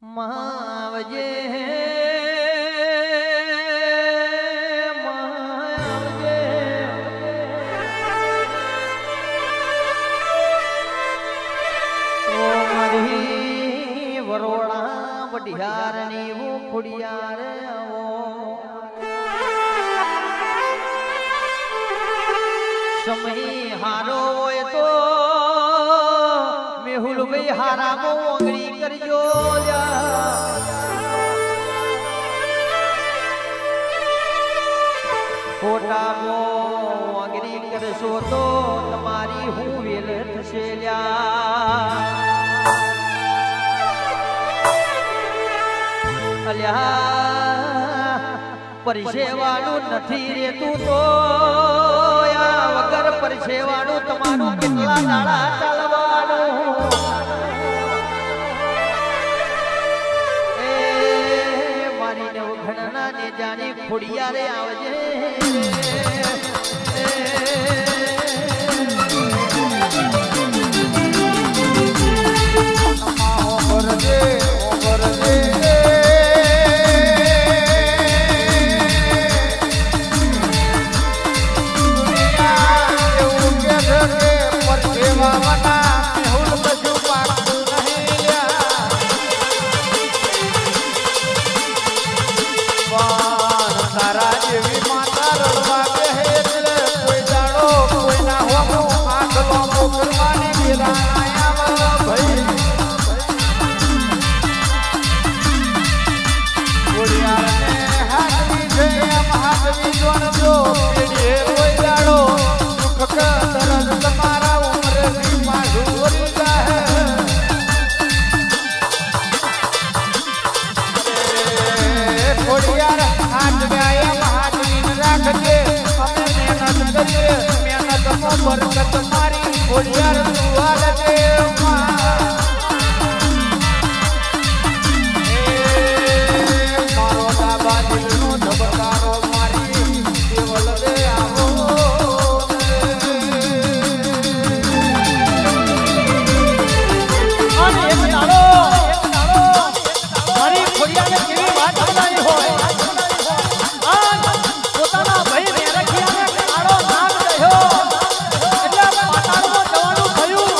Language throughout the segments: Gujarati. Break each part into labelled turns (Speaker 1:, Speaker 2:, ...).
Speaker 1: માવજે વરોડા વઢિયાર ની હું ખુડિયાર સમય હારો હોય તો મેહુલ ભાઈ હારામો ઓગળી કરજો ખોટામો ઓગળી કરશો તો તમારી હું વેલ થશે અલ્યા પરસેવાનું નથી રેતું તો વગર પરસેવાનું તમારું કેટલા દાડા ચાલવાનું એ મારી નવઘણના ને જાણી ખોડિયારે આવજે બરકત મારી ખોડિયાર સુવાલ મારો દાબા દિલનો ધબકારો મારી કેવલ દે આવો અને એક દાડો મારી ખોડિયાને કેવી વાત બનાવી હોય પોતાના ભાઈ મેરખિયાને કાળો નામ કહ્યો પાતાળમાં જવાનું થયું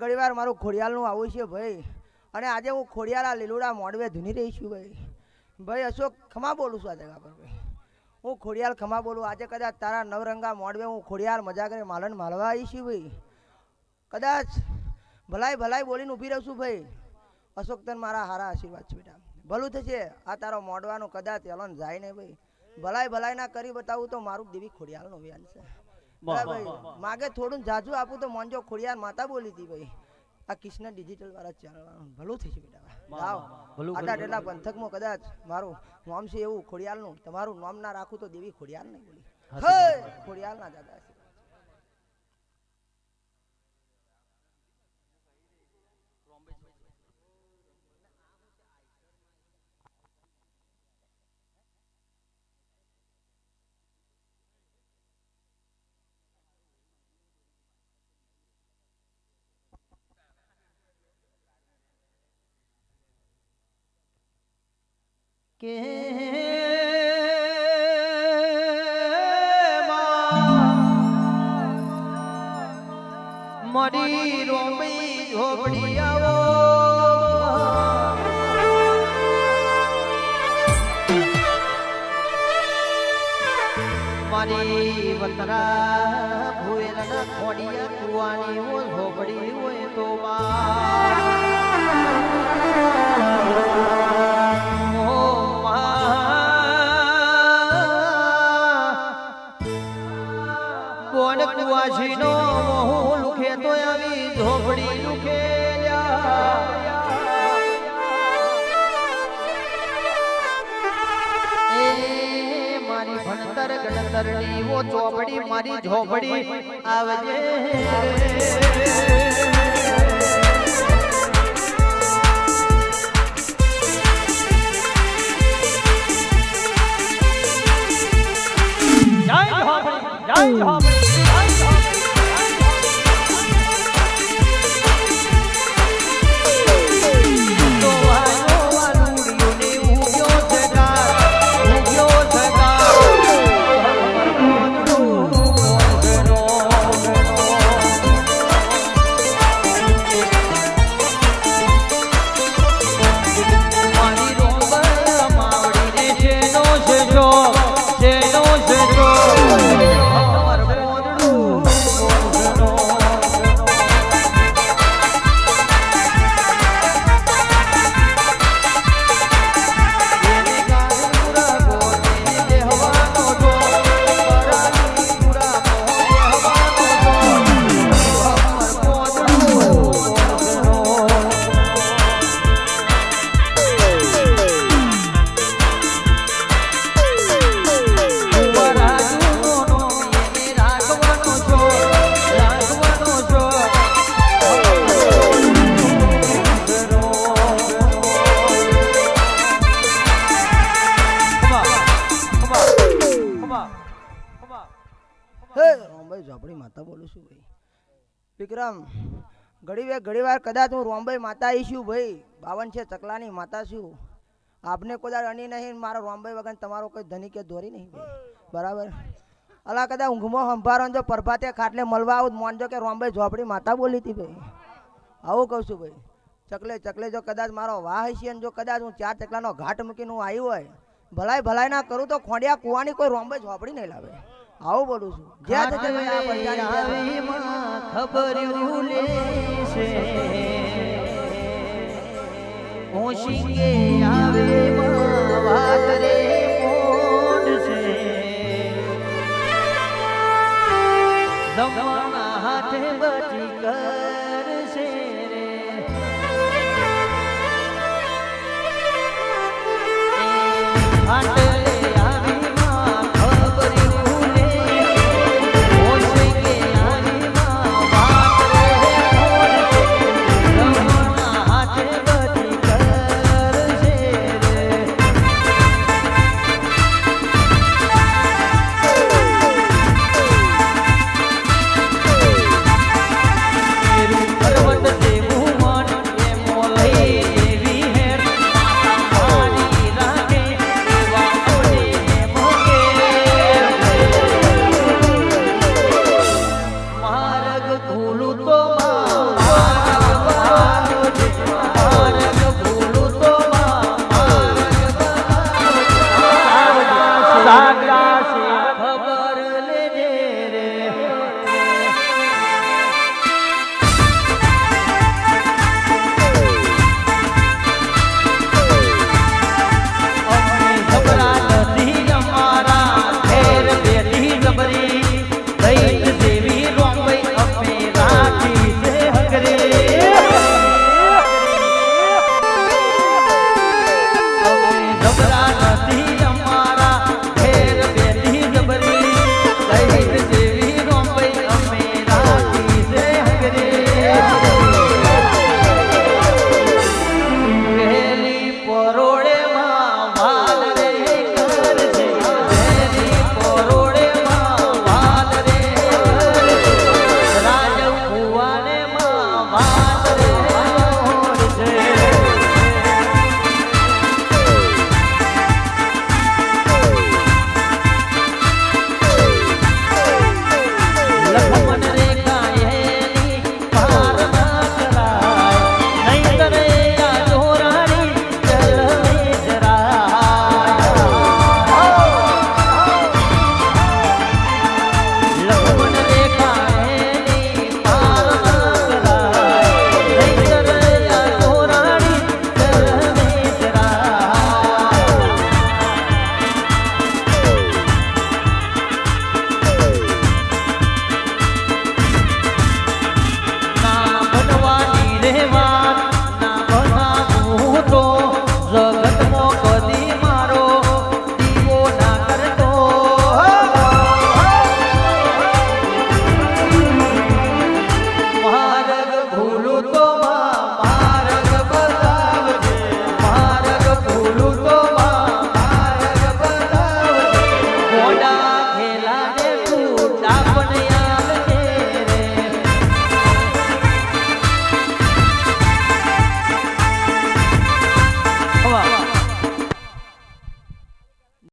Speaker 1: ઘડીવાર મારું ખોડિયાલનું આવું છે ભાઈ. અને આજે હું ખોડિયાલા લીલુડા મોડવે ધૂની રહી છું ભાઈ. ભાઈ અશોક ખમા બોલું છું આ જગા પર ભાઈ. હું ખોડિયાલ ખમા બોલું. આજે કદાચ તારા નવરંગા મોડવે હું ખોડિયાલ મજા કરી માલન માલવા આવી છું ભાઈ. કદાચ ભલાઈ બોલીને ઊભી રહું છું ભાઈ. અશોક તને મારા હારા આશીર્વાદ છે બેટા. ભલું થશે. આ તારો મોડવાનું કદાચ એલોન જાય ને ભાઈ. ભલાઈ ના કરી બતાવું તો મારું દેવી ખોડિયાલનું વ્યાન છે ભાઈ. માગે થોડું જાજુ આપું તો મોંજો ખોડિયાલ માતા બોલી હતી ભાઈ. આ કૃષ્ણ ડિજિટલ વાળા ચેનલ વાળા ભલું થશે બેટા. આટલા પંથકમાં કદાચ મારું નામ છે એવું ખોડિયાલનું. તમારું નામ ના રાખું તો દેવી ખોડિયાલ નહીં બોલી. ખોડિયાલ ના દાદા
Speaker 2: કે મારી રોમી ઝોપડી આવો મારી વતરા ભુવેલા ખોડિયા કુવાની ઓ ઝોપડી હોય તો કોણ કુવાસીનો મોહ લુખે તો આવી ઝોપડી લુખે મારી ભણતર ગણતરની ઓ ચોપડી મારી ઝોપડી આવજે
Speaker 1: ઝોપડી માતા બોલું છું ભાઈ. વિક્રમ ઘડી વાર કદાચ હું રોમભાઈ માતા આવીશું ભાઈ. 52 છે ચકલાની માતા છું. આપને કોઈ અણી નહીં. મારા રોમભાઈ વગર તમારો કોઈ ધની કે દોરી નહીં ભાઈ. બરાબર. અલા કદાચ ઊંઘમાં સંભારો જો પ્રભાતે ખાટલે મળવા આવું મોનજો કે રોમભાઈ ઝોપડી માતા બોલી હતી ભાઈ. આવું કહું છું ભાઈ. ચકલે જો કદાચ મારો વાહ છે જો કદાચ હું 4 ચકલાનો ઘાટ મૂકીને હું આવ્યો હોય ભલાઈ ના કરું તો ખોડિયા કુવાની કોઈ રોમભાઈ ઝોપડી નહીં લાવે. આવું બોલું છું.
Speaker 2: ખબર આવે